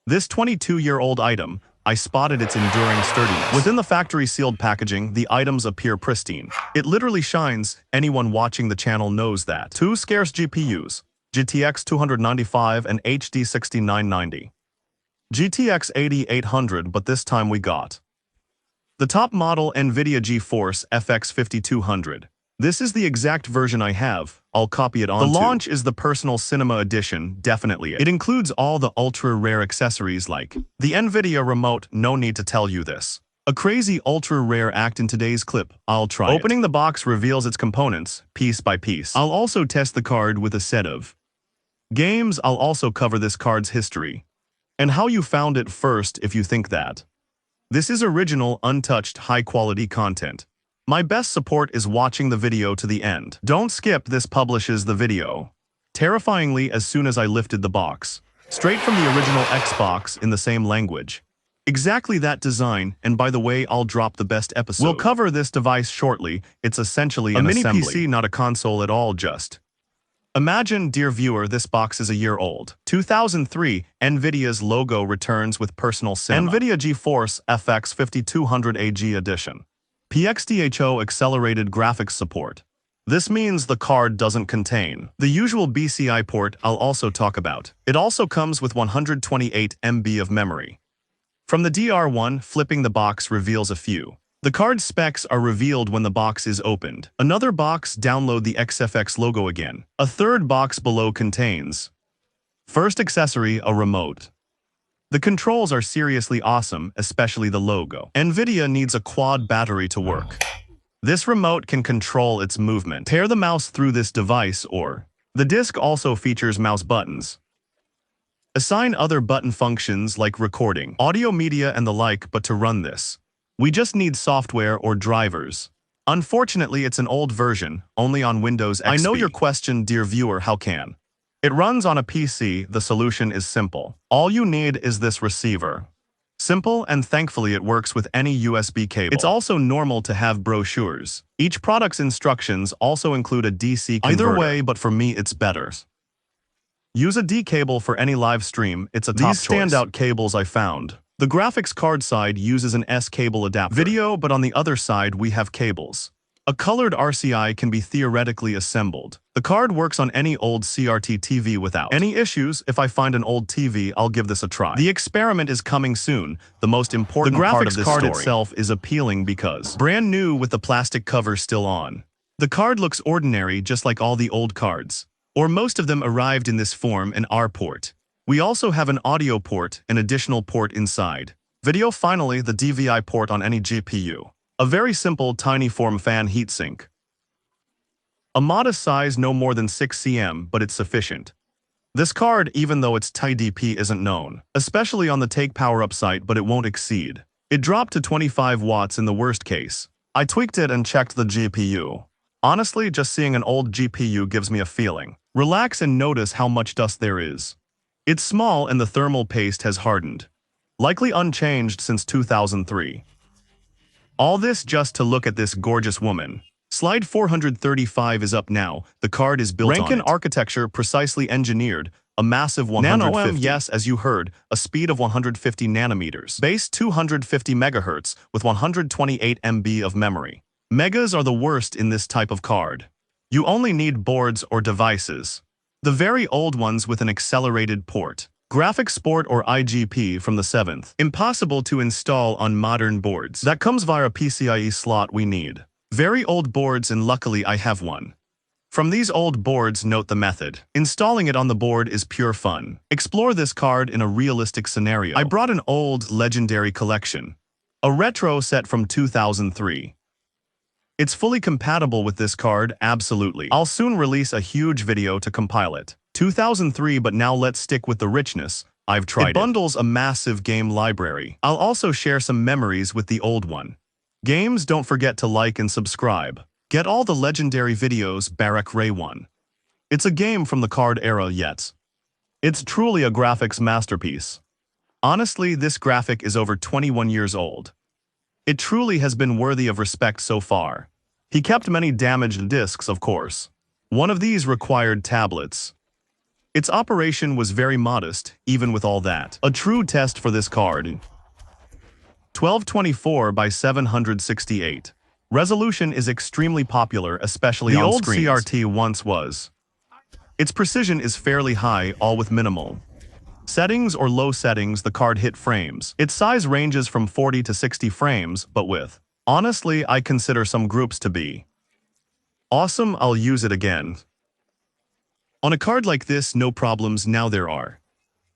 This 22-year-old item, I spotted its enduring sturdiness. Within the factory-sealed packaging, the items appear pristine. It literally shines. Anyone watching the channel knows that. Two scarce GPUs, GTX 295 and HD 6990. GTX 8800, but this time we got the top model NVIDIA GeForce FX 5200. This is the exact version I have. I'll copy it onto. The launch is the personal cinema edition, definitely. It includes all the ultra-rare accessories like the NVIDIA remote, no need to tell you this. A crazy ultra-rare act in today's clip, I'll try it. Opening the box reveals its components, piece by piece. I'll also test the card with a set of games. I'll also cover this card's history and how you found it first if you think that this is original, untouched, high-quality content. My best support is watching the video to the end. Don't skip. This publishes the video terrifyingly as soon as I lifted the box. Straight from the original Xbox in the same language. Exactly that design, and by the way, I'll drop the best episode. We'll cover this device shortly. It's essentially an assembly. A mini PC, not a console at all, just. Imagine, dear viewer, this box is a year old. 2003, NVIDIA's logo returns with personal cinema. NVIDIA GeForce FX 5200 AG Edition. PXDHO accelerated graphics support. This means the card doesn't contain the usual BCI port I'll also talk about. It also comes with 128 MB of memory. From the DR1, flipping the box reveals a few. The card specs are revealed when the box is opened. Another box, download the XFX logo again. A third box below contains first accessory, a remote. The controls are seriously awesome, especially the logo. NVIDIA needs a quad battery to work. This remote can control its movement. Pair the mouse through this device or the disc also features mouse buttons. Assign other button functions like recording, audio media and the like, but to run this, we just need software or drivers. Unfortunately, it's an old version, only on Windows XP. I know your question, dear viewer, how can it runs on a PC? The solution is simple. All you need is this receiver. Simple, and thankfully it works with any USB cable. It's also normal to have brochures. Each product's instructions also include a DC converter. Either way, but for me it's better. Use a D cable for any live stream. It's a top choice. These standout cables I found. The graphics card side uses an S cable adapter. Video, but on the other side we have cables. A colored RCI can be theoretically assembled. The card works on any old CRT TV without any issues. If I find an old TV, I'll give this a try. The experiment is coming soon. The most important part of this story. The graphics card itself is appealing because brand new with the plastic cover still on. The card looks ordinary just like all the old cards, or most of them arrived in this form, an R port. We also have an audio port, an additional port inside. Video, finally, the DVI port on any GPU. A very simple tiny form fan heatsink. A modest size, no more than 6 cm, but it's sufficient. This card, even though its TDP isn't known, especially on the Take Power Up site, but it won't exceed. It dropped to 25 watts in the worst case. I tweaked it and checked the GPU. Honestly, just seeing an old GPU gives me a feeling. Relax and notice how much dust there is. It's small and the thermal paste has hardened. Likely unchanged since 2003. All this just to look at this gorgeous woman. Slide 435 is up now. The card is built on Rankin architecture, precisely engineered. A massive 150. Yes, as you heard, a speed of 150 nanometers. Base 250 megahertz with 128 MB of memory. Megas are the worst in this type of card. You only need boards or devices. The very old ones with an accelerated port. Graphics Sport or IGP from the 7th. Impossible to install on modern boards. That comes via a PCIe slot we need. Very old boards, and luckily I have one. From these old boards, note the method. Installing it on the board is pure fun. Explore this card in a realistic scenario. I brought an old legendary collection. A retro set from 2003. It's fully compatible with this card, absolutely. I'll soon release a huge video to compile it. 2003, but now let's stick with the richness. I've tried it. It bundles a massive game library. I'll also share some memories with the old one. Games, don't forget to like and subscribe. Get all the legendary videos, Barak Ray 1. It's a game from the card era yet. It's truly a graphics masterpiece. Honestly, this graphic is over 21 years old. It truly has been worthy of respect so far. He kept many damaged discs, of course. One of these required tablets. Its operation was very modest, even with all that. A true test for this card. 1224 by 768. Resolution is extremely popular, especially on screens. The old CRT once was. Its precision is fairly high, all with minimal settings or low settings. The card hit frames. Its size ranges from 40 to 60 frames, but with. Honestly, I consider some groups to be awesome. I'll use it again. On a card like this, no problems. Now there are.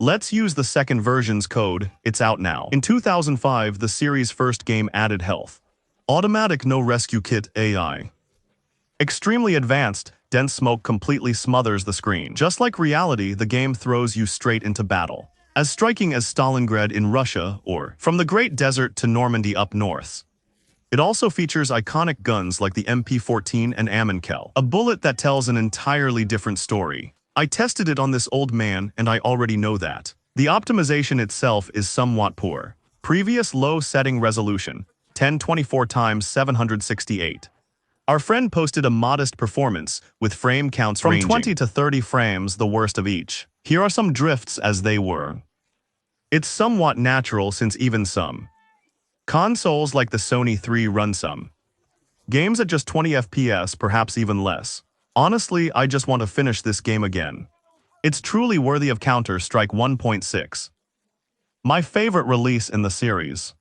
Let's use the second version's code. It's out now. In 2005, the series' first game added health. Automatic no rescue kit AI. Extremely advanced, dense smoke completely smothers the screen. Just like reality, the game throws you straight into battle. As striking as Stalingrad in Russia, or from the Great Desert to Normandy up north. It also features iconic guns like the MP-14 and Ammenkel, a bullet that tells an entirely different story. I tested it on this old man, and I already know that. The optimization itself is somewhat poor. Previous low setting resolution, 1024 x 768. Our friend posted a modest performance, with frame counts from 20 to 30 frames, the worst of each. Here are some drifts as they were. It's somewhat natural since even some consoles like the Sony 3 run some games at just 20 FPS, perhaps even less. Honestly, I just want to finish this game again. It's truly worthy of Counter-Strike 1.6. My favorite release in the series.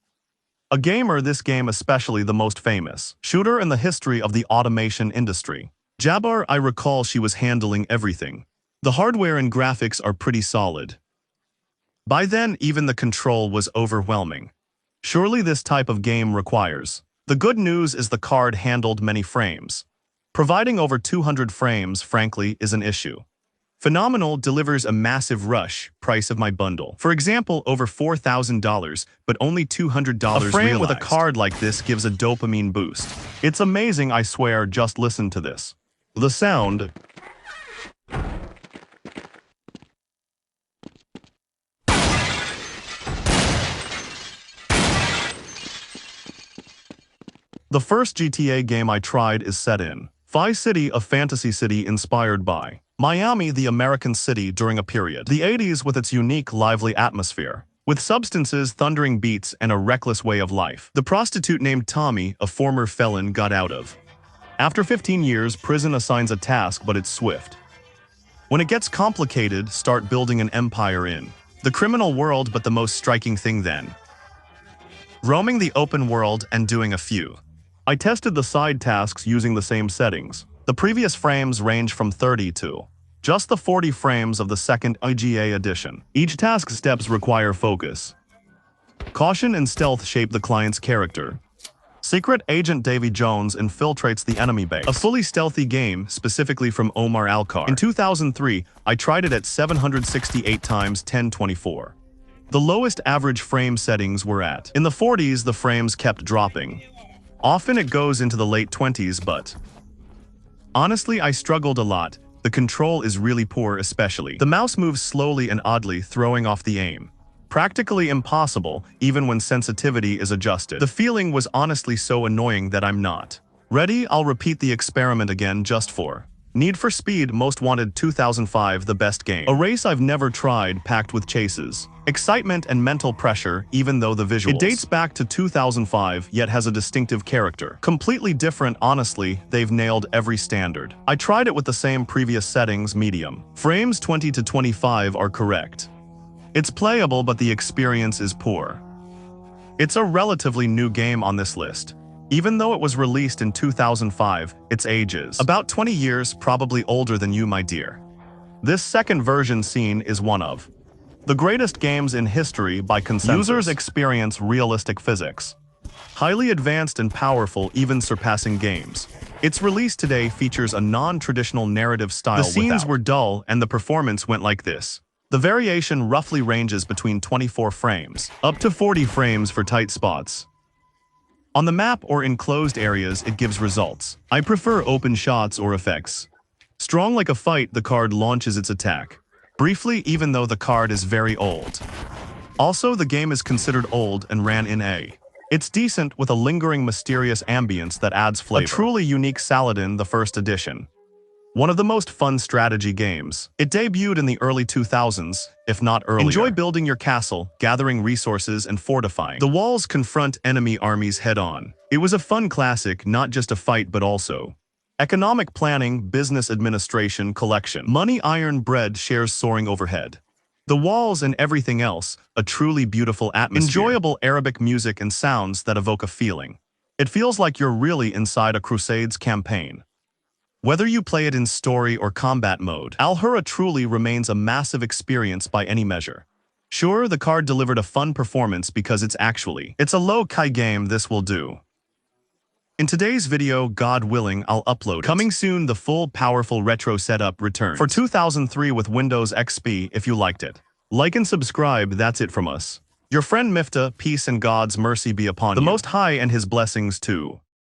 A gamer, this game especially the most famous shooter in the history of the automation industry. Jabbar, I recall she was handling everything. The hardware and graphics are pretty solid. By then, even the control was overwhelming. Surely this type of game requires. The good news is the card handled many frames. Providing over 200 frames, frankly, is an issue. Phenomenal delivers a massive rush, price of my bundle. For example, over $4,000, but only $200 A frame realized. with a card like this gives a dopamine boost. It's amazing, I swear, just listen to this. The sound. The first GTA game I tried is set in Vice City, a fantasy city inspired by Miami, the American city during a period. The 80s with its unique, lively atmosphere. With substances, thundering beats, and a reckless way of life. The prostitute named Tommy, a former felon, got out of. After 15 years, prison assigns a task, but it's swift. When it gets complicated, start building an empire in the criminal world, but the most striking thing then. Roaming the open world and doing a few. I tested the side tasks using the same settings. The previous frames range from 30 to just the 40 frames of the second IGA edition. Each task steps require focus. Caution and stealth shape the client's character. Secret Agent Davy Jones infiltrates the enemy base. A fully stealthy game, specifically from Omar Alcar. In 2003, I tried it at 768 x 1024. The lowest average frame settings were at. In the 40s, the frames kept dropping. Often it goes into the late 20s, but honestly, I struggled a lot. The control is really poor, especially. The mouse moves slowly and oddly, throwing off the aim. Practically impossible, even when sensitivity is adjusted. The feeling was honestly so annoying that I'm not ready. I'll repeat the experiment again just for Need for Speed Most Wanted 2005, the best game. A race I've never tried, packed with chases, excitement and mental pressure, even though the visuals. It dates back to 2005, yet has a distinctive character. Completely different, honestly, they've nailed every standard. I tried it with the same previous settings, medium. Frames 20 to 25 are correct. It's playable, but the experience is poor. It's a relatively new game on this list. Even though it was released in 2005, its age is about 20 years, probably older than you, my dear. This second version seen is one of the greatest games in history by consensus. Users experience realistic physics. Highly advanced and powerful, even surpassing games. Its release today features a non-traditional narrative style. The scenes were dull and the performance went like this. The variation roughly ranges between 24 frames, up to 40 frames for tight spots. On the map or in closed areas, it gives results. I prefer open shots or effects. Strong like a fight, the card launches its attack. Briefly, even though the card is very old. Also, the game is considered old and ran in a. It's decent with a lingering mysterious ambience that adds flavor. A truly unique Saladin, the first edition. One of the most fun strategy games. It debuted in the early 2000s, if not earlier. Enjoy building your castle, gathering resources, and fortifying. The walls confront enemy armies head-on. It was a fun classic, not just a fight but also economic planning, business administration, collection. Money Iron Bread shares soaring overhead. The walls and everything else, a truly beautiful atmosphere. Enjoyable Arabic music and sounds that evoke a feeling. It feels like you're really inside a Crusades campaign. Whether you play it in story or combat mode, Al-Hurra truly remains a massive experience by any measure. Sure, the card delivered a fun performance because it's a low-key game. This will do. In today's video, God willing, I'll upload it. Coming soon, the full powerful retro setup returns. For 2003 with Windows XP if you liked it. Like and subscribe, that's it from us. Your friend Miftah, peace and God's mercy be upon you. The Most High and his blessings too.